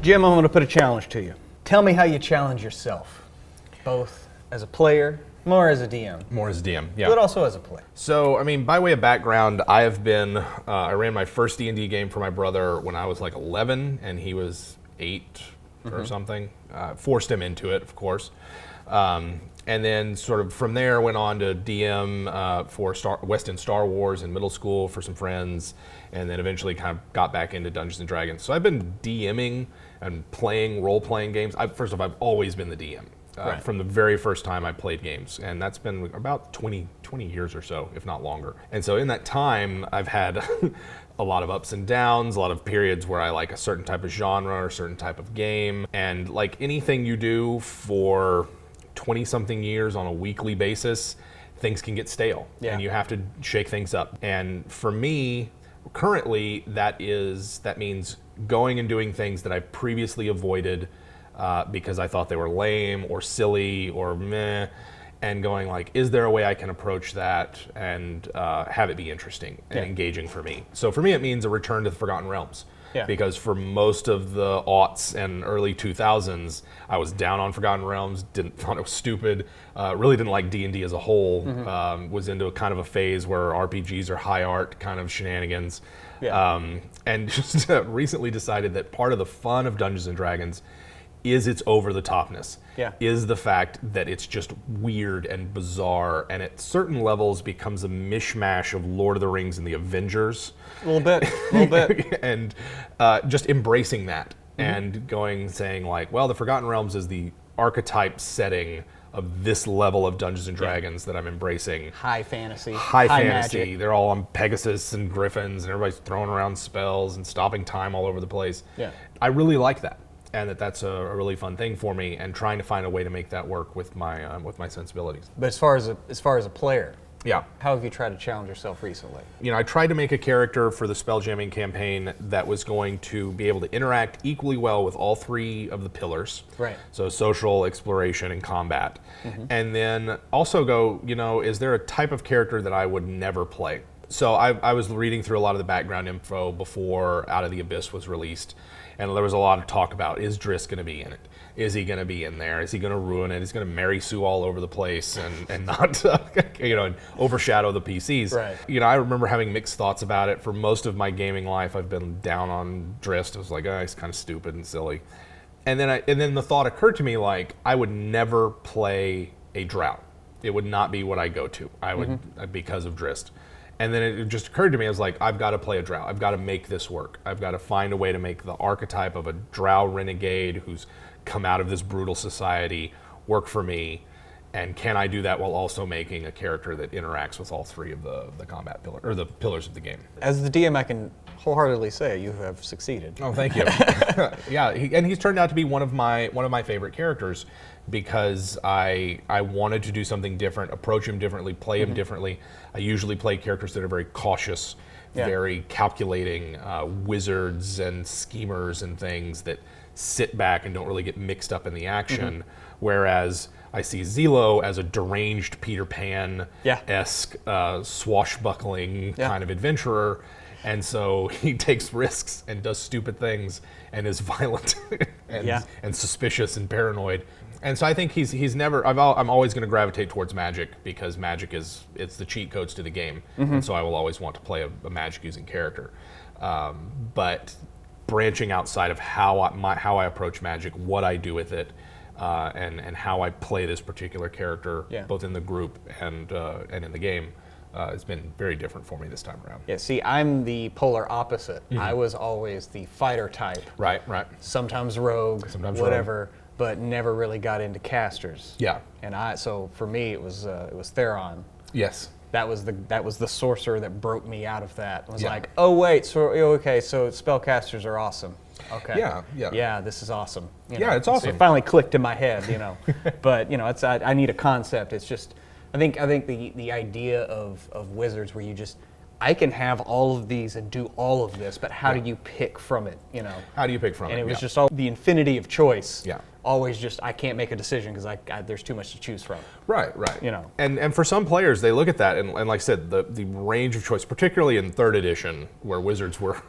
Jim, I'm going to put a challenge to you. Tell me how you challenge yourself, both as a player, more as a DM. More as a DM, yeah. But also as a player. So, I mean, by way of background, I have been, I ran my first D&D game for my brother when I was like 11 and he was 8 or something. Forced him into it, of course. And then sort of from there went on to DM for West End Star Wars in middle school for some friends, and then eventually kind of got back into Dungeons & Dragons. So I've been DMing and playing role-playing games. First of all, I've always been the DM. From the very first time I played games, and that's been about 20 years or so, if not longer. And so in that time, I've had a lot of ups and downs, a lot of periods where I like a certain type of genre or a certain type of game, and like anything you do for 20-something years on a weekly basis, things can get stale, and you have to shake things up. And for me, currently, that means going and doing things that I previously avoided because I thought they were lame or silly or meh, and going like, is there a way I can approach that and have it be interesting and engaging for me? So for me, it means a return to the Forgotten Realms. Yeah. Because for most of the aughts and early 2000s, I was down on Forgotten Realms, thought it was stupid, really didn't like D&D as a whole, was into a kind of a phase where RPGs are high art kind of shenanigans, and just recently decided that part of the fun of Dungeons & Dragons is its over-the-topness, is the fact that it's just weird and bizarre, and at certain levels becomes a mishmash of Lord of the Rings and the Avengers. A little bit. And just embracing that and saying like, well, the Forgotten Realms is the archetype setting of this level of Dungeons & Dragons that I'm embracing. High fantasy. High fantasy. Magic. They're all on Pegasus and Griffins, and everybody's throwing around spells and stopping time all over the place. Yeah. I really like that. And that's a really fun thing for me, and trying to find a way to make that work with my sensibilities. But as far as a player, how have you tried to challenge yourself recently? You know, I tried to make a character for the Spelljamming campaign that was going to be able to interact equally well with all 3 of the pillars. Right. So social, exploration, and combat. And then also go, you know, is there a type of character that I would never play? So I was reading through a lot of the background info before Out of the Abyss was released. And there was a lot of talk about, is Driss going to be in it? Is he going to be in there? Is he going to ruin it? Is he going to Mary Sue all over the place and not, and overshadow the PCs? Right. You know, I remember having mixed thoughts about it. For most of my gaming life, I've been down on Driss. I was like, he's kind of stupid and silly. And then the thought occurred to me, like, I would never play a Drow. It would not be what I go to. I would, because of Driss. And then it just occurred to me, I was like, I've got to play a Drow. I've got to make this work. I've got to find a way to make the archetype of a Drow renegade who's come out of this brutal society work for me. And can I do that while also making a character that interacts with all 3 of the combat pillars, or the pillars of the game? As the DM, I can wholeheartedly say you have succeeded. Oh, thank you. And he's turned out to be one of my favorite characters, because I wanted to do something different, approach him differently, play him differently. I usually play characters that are very cautious, very calculating, wizards and schemers and things that sit back and don't really get mixed up in the action. Whereas I see Zelo as a deranged Peter Pan-esque, swashbuckling kind of adventurer. And so he takes risks and does stupid things and is violent and suspicious and paranoid. And so I think he's never. I'm always going to gravitate towards magic, because magic it's the cheat codes to the game, and so I will always want to play a magic using character. But branching outside of how I approach magic, what I do with it, and how I play this particular character, both in the group and in the game, it's been very different for me this time around. Yeah, see, I'm the polar opposite. I was always the fighter type. Right. Sometimes rogue, whatever. But never really got into casters. Yeah. And so for me it was Theron. Yes. That was the sorcerer that broke me out of that. It was like, oh wait, so okay, so spellcasters are awesome. Okay. Yeah, this is awesome. It's awesome. So it finally clicked in my head, But I need a concept. It's just I think the idea of wizards where you just I can have all of these and do all of this, but how do you pick from it, How do you pick from it? And it was just all the infinity of choice. Yeah. always just, I can't make a decision because there's too much to choose from. Right. And for some players, they look at that, and like I said, the range of choice, particularly in 3rd edition, where Wizards were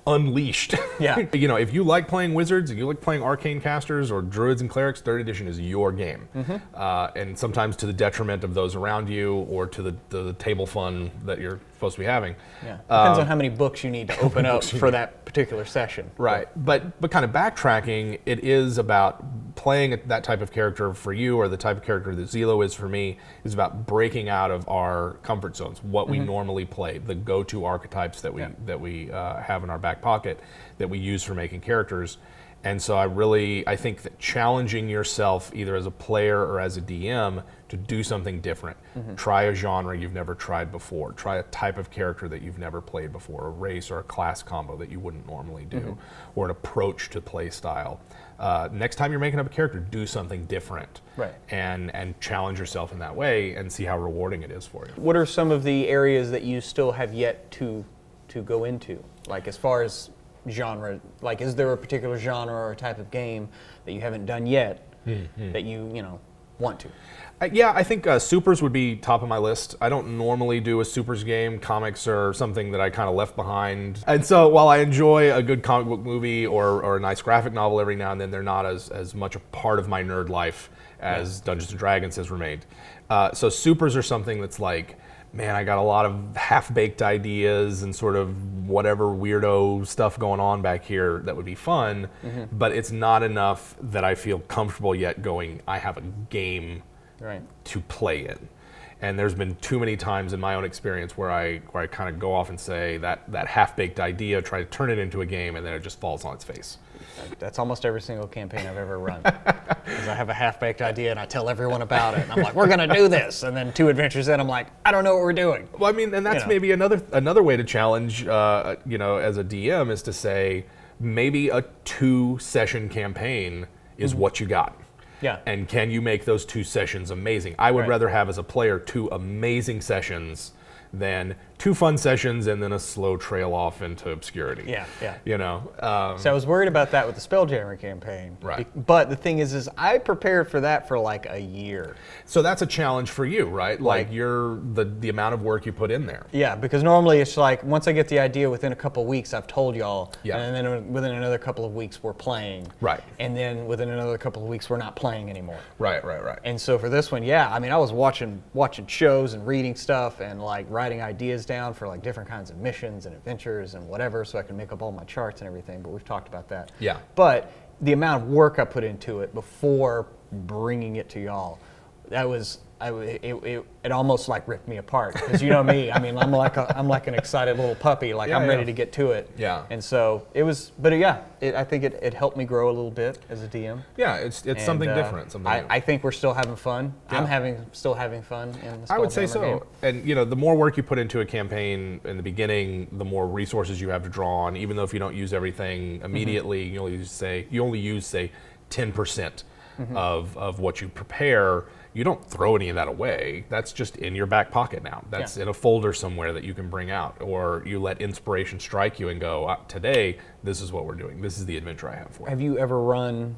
unleashed. Yeah. If you like playing Wizards, if you like playing Arcane Casters or Druids and Clerics, 3rd edition is your game. And sometimes to the detriment of those around you, or to the table fun that you're supposed to be having. Yeah. Depends on how many books you need to open up for that particular session. Right. But kind of backtracking, it is about playing that type of character for you, or the type of character that Zelo is for me, is about breaking out of our comfort zones, what we normally play, the go-to archetypes that we have in our back pocket that we use for making characters. And so I think that challenging yourself either as a player or as a DM to do something different, try a genre you've never tried before, try a type of character that you've never played before, a race or a class combo that you wouldn't normally do, or an approach to play style. Next time you're making up a character, do something different, and challenge yourself in that way, and see how rewarding it is for you. What are some of the areas that you still have yet to go into, like as far as genre? Like, is there a particular genre or a type of game that you haven't done yet that you want to? Yeah, I think supers would be top of my list. I don't normally do a supers game. Comics are something that I kind of left behind. And so while I enjoy a good comic book movie or a nice graphic novel every now and then, they're not as much a part of my nerd life as Dungeons & Dragons has remained. So supers are something that's like, man, I got a lot of half-baked ideas and sort of whatever weirdo stuff going on back here that would be fun, but it's not enough that I feel comfortable yet going, I have a game to play in. And there's been too many times in my own experience where I kind of go off and say that half-baked idea, try to turn it into a game, and then it just falls on its face. That's almost every single campaign I've ever run. Because I have a half-baked idea and I tell everyone about it. And I'm like, we're going to do this. And then 2 adventures in, I'm like, I don't know what we're doing. Well, I mean, and that's maybe another way to challenge, as a DM, is to say, maybe a 2-session campaign is what you got. Yeah. And can you make those 2 sessions amazing? I would rather have, as a player, 2 amazing sessions than 2 fun sessions and then a slow trail off into obscurity. Yeah. So I was worried about that with the Spelljammer campaign. Right. But the thing is I prepared for that for like a year. So that's a challenge for you, right? Like the amount of work you put in there. Yeah, because normally it's like, once I get the idea, within a couple of weeks, I've told y'all. Yeah. And then within another couple of weeks, we're playing. Right. And then within another couple of weeks, we're not playing anymore. Right. And so for this one, I mean, I was watching shows and reading stuff and like writing ideas down for like different kinds of missions and adventures and whatever, so I can make up all my charts and everything, but we've talked about that. Yeah. But the amount of work I put into it before bringing it to y'all, that was, it almost like ripped me apart, because you know me. I mean, I'm like an excited little puppy. Like I'm ready to get to it. Yeah. And so it was, but I think it helped me grow a little bit as a DM. Yeah, it's something different. Something new. I think we're still having fun. Yeah. I'm still having fun in the Spelljammer I would say so. game. And the more work you put into a campaign in the beginning, the more resources you have to draw on. Even though if you don't use everything immediately, you only use say 10% of what you prepare. You don't throw any of that away. That's just in your back pocket now. That's in a folder somewhere that you can bring out. Or you let inspiration strike you and go, today, this is what we're doing. This is the adventure I have for you. Have you ever run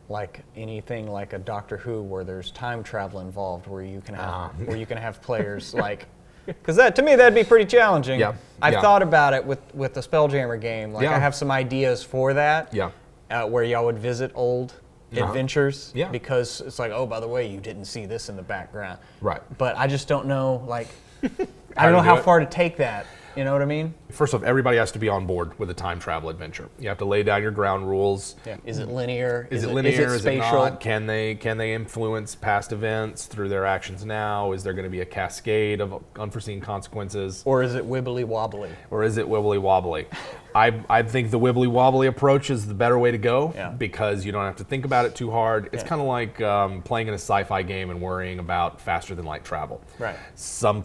like anything like a Doctor Who where there's time travel involved, where you can have players like, because to me that'd be pretty challenging. Yeah. I've thought about it with the Spelljammer game. Like I have some ideas for that. Yeah. Where y'all would visit old adventures. Yeah. Because it's like, oh, by the way, you didn't see this in the background. Right. But I just don't know, like, I don't know how far to take that. You know what I mean? First off, everybody has to be on board with a time travel adventure. You have to lay down your ground rules. Yeah. Is it linear? Is it linear? Is it spatial? Is it not? Can they influence past events through their actions now? Is there going to be a cascade of unforeseen consequences? Or is it wibbly wobbly? I think the wibbly wobbly approach is the better way to go because you don't have to think about it too hard. It's kind of like playing in a sci-fi game and worrying about faster than light travel. Right. Some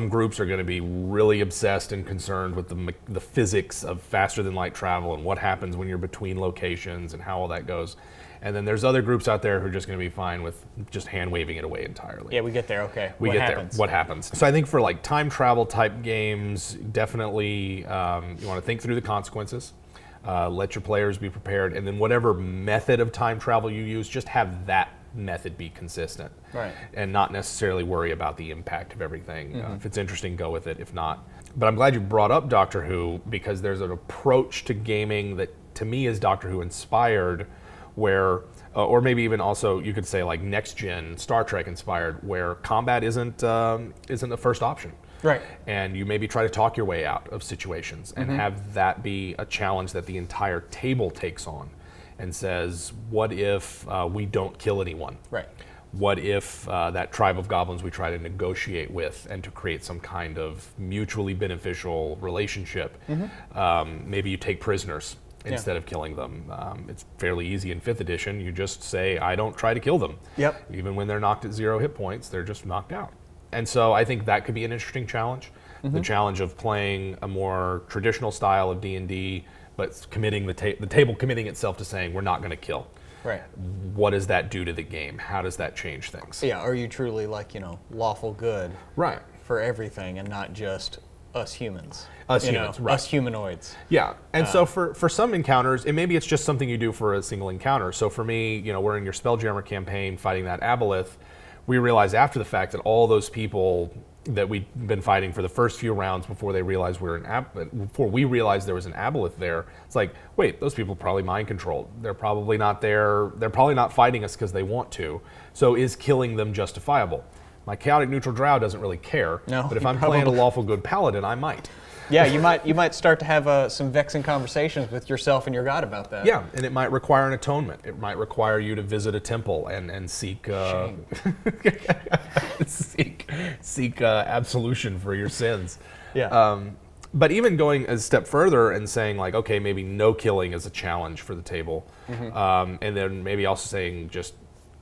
groups are going to be really obsessed and concerned with the physics of faster than light travel and what happens when you're between locations and how all that goes. And then there's other groups out there who are just going to be fine with just hand waving it away entirely. Yeah, we get there. Okay. What happens? So I think for like time travel type games, definitely you want to think through the consequences. Let your players be prepared, and then whatever method of time travel you use, just have that method be consistent, right? And not necessarily worry about the impact of everything. If it's interesting, go with it. If not, but I'm glad you brought up Doctor Who, because there's an approach to gaming that to me is Doctor Who inspired, where or maybe even also you could say like next gen Star Trek inspired, where combat isn't the first option. Right. And you maybe try to talk your way out of situations and have that be a challenge that the entire table takes on and says, what if we don't kill anyone? Right. What if that tribe of goblins we try to negotiate with and to create some kind of mutually beneficial relationship? Maybe you take prisoners instead of killing them. It's fairly easy in 5th edition. You just say, I don't try to kill them. Yep. Even when they're knocked at 0 hit points, they're just knocked out. And so I think that could be an interesting challenge. The challenge of playing a more traditional style of D&D, but committing the table committing itself to saying we're not going to kill. Right. What does that do to the game? How does that change things? Yeah. Are you truly like, lawful good? Right. For everything, and not just us humans. Us humans, right. Us humanoids. Yeah, and so for some encounters, and maybe it's just something you do for a single encounter. So for me, we're in your Spelljammer campaign fighting that aboleth. We realized after the fact that all those people that we'd been fighting for the first few rounds before they realized before we realized there was an aboleth there, it's like, wait, those people are probably mind controlled. They're probably not there. They're probably not fighting us because they want to. So is killing them justifiable? My chaotic neutral drow doesn't really care. No, but if I'm playing a lawful good paladin, I might. Yeah, you might start to have some vexing conversations with yourself and your god about that. Yeah, and it might require an atonement. It might require you to visit a temple and seek seek absolution for your sins. Yeah. But even going a step further and saying like, okay, maybe no killing is a challenge for the table, and then maybe also saying just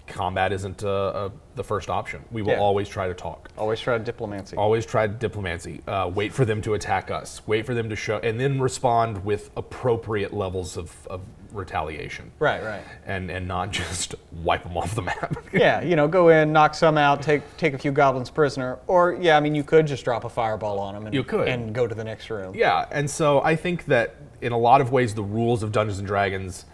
combat isn't the first option. We will always try to talk. Always try diplomacy. Always try diplomacy. Wait for them to attack us. Wait for them to show, and then respond with appropriate levels of retaliation. Right. And not just wipe them off the map. Yeah, go in, knock some out, take a few goblins prisoner, or you could just drop a fireball on them and go to the next room. Yeah, and so I think that in a lot of ways the rules of Dungeons and Dragons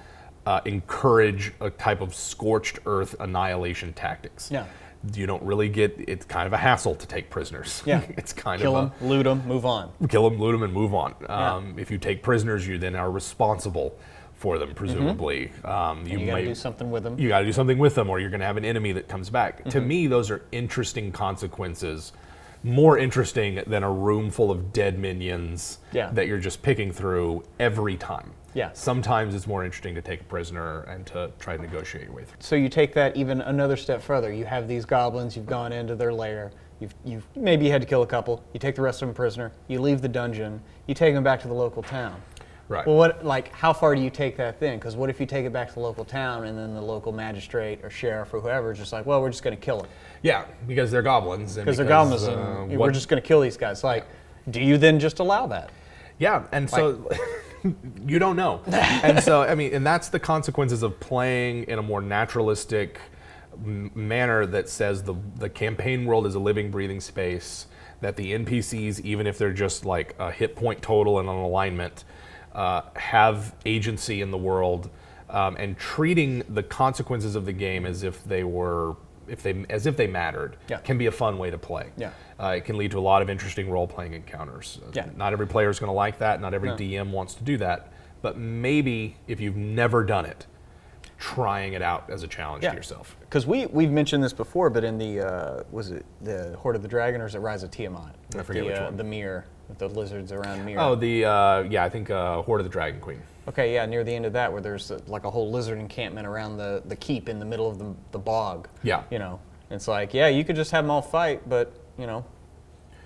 encourage a type of scorched earth annihilation tactics. Yeah. You don't really it's kind of a hassle to take prisoners. Yeah. It's kind Kill of them, loot them, move on. Kill them, loot them, and move on. If you take prisoners, you then are responsible for them, presumably. You got to do something with them. You got to do something with them, or you're going to have an enemy that comes back. To me, those are interesting consequences, more interesting than a room full of dead minions that you're just picking through every time. Yeah. Sometimes it's more interesting to take a prisoner and to try to negotiate your way through. So you take that even another step further. You have these goblins, you've gone into their lair, you've maybe you had to kill a couple, you take the rest of them prisoner, you leave the dungeon, you take them back to the local town. Right. Well, how far do you take that then? Because what if you take it back to the local town and then the local magistrate or sheriff or whoever is just like, well, we're just going to kill them. Yeah, because they're goblins. Because they're goblins and we're just going to kill these guys. Do you then just allow that? Yeah, and so you don't know. And so, and that's the consequences of playing in a more naturalistic manner that says the campaign world is a living, breathing space, that the NPCs, even if they're just like a hit point total and an alignment, have agency in the world, and treating the consequences of the game as if they mattered can be a fun way to play. Yeah. It can lead to a lot of interesting role-playing encounters. Yeah. Not every player is going to like that. Not every DM wants to do that. But maybe if you've never done it, trying it out as a challenge to yourself. Because we've mentioned this before, but in the was it the Horde of the Dragon or is it Rise of Tiamat? I forget which one. The mirror, with the lizards around mirror. Oh, I think Horde of the Dragon Queen. Okay, yeah, near the end of that, where there's like a whole lizard encampment around the keep in the middle of the bog. Yeah. It's like, you could just have them all fight, but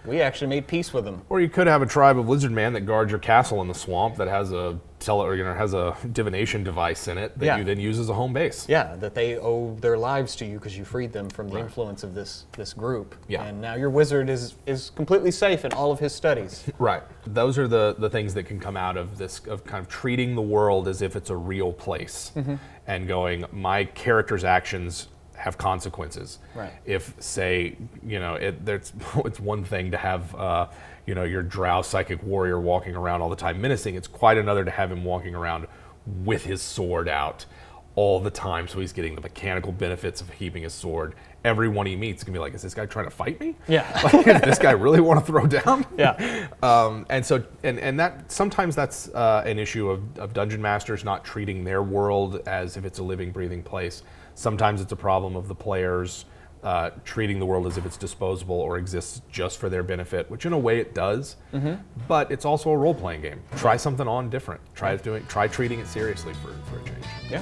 we actually made peace with them. Or you could have a tribe of lizard man that guards your castle in the swamp that has a divination device in it that you then use as a home base. Yeah, that they owe their lives to you because you freed them from the influence of this group. Yeah. And now your wizard is completely safe in all of his studies. Right. Those are the things that can come out of this, of kind of treating the world as if it's a real place and going, my character's actions have consequences. Right. If, say, it's one thing to have your drow psychic warrior walking around all the time menacing. It's quite another to have him walking around with his sword out all the time, so he's getting the mechanical benefits of keeping his sword. Everyone he meets is gonna be like, is this guy trying to fight me? Yeah. Does this guy really want to throw down? Yeah. And that sometimes that's an issue of dungeon masters not treating their world as if it's a living, breathing place. Sometimes it's a problem of the players treating the world as if it's disposable or exists just for their benefit, which in a way it does, but it's also a role-playing game. Try something on different. Try treating it seriously for a change. Yeah.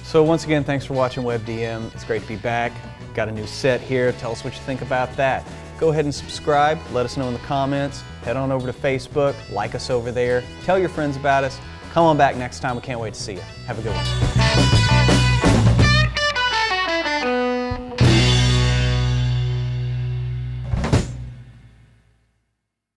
So once again, thanks for watching WebDM. It's great to be back. Got a new set here. Tell us what you think about that. Go ahead and subscribe. Let us know in the comments. Head on over to Facebook. Like us over there. Tell your friends about us. Come on back next time. We can't wait to see you. Have a good one.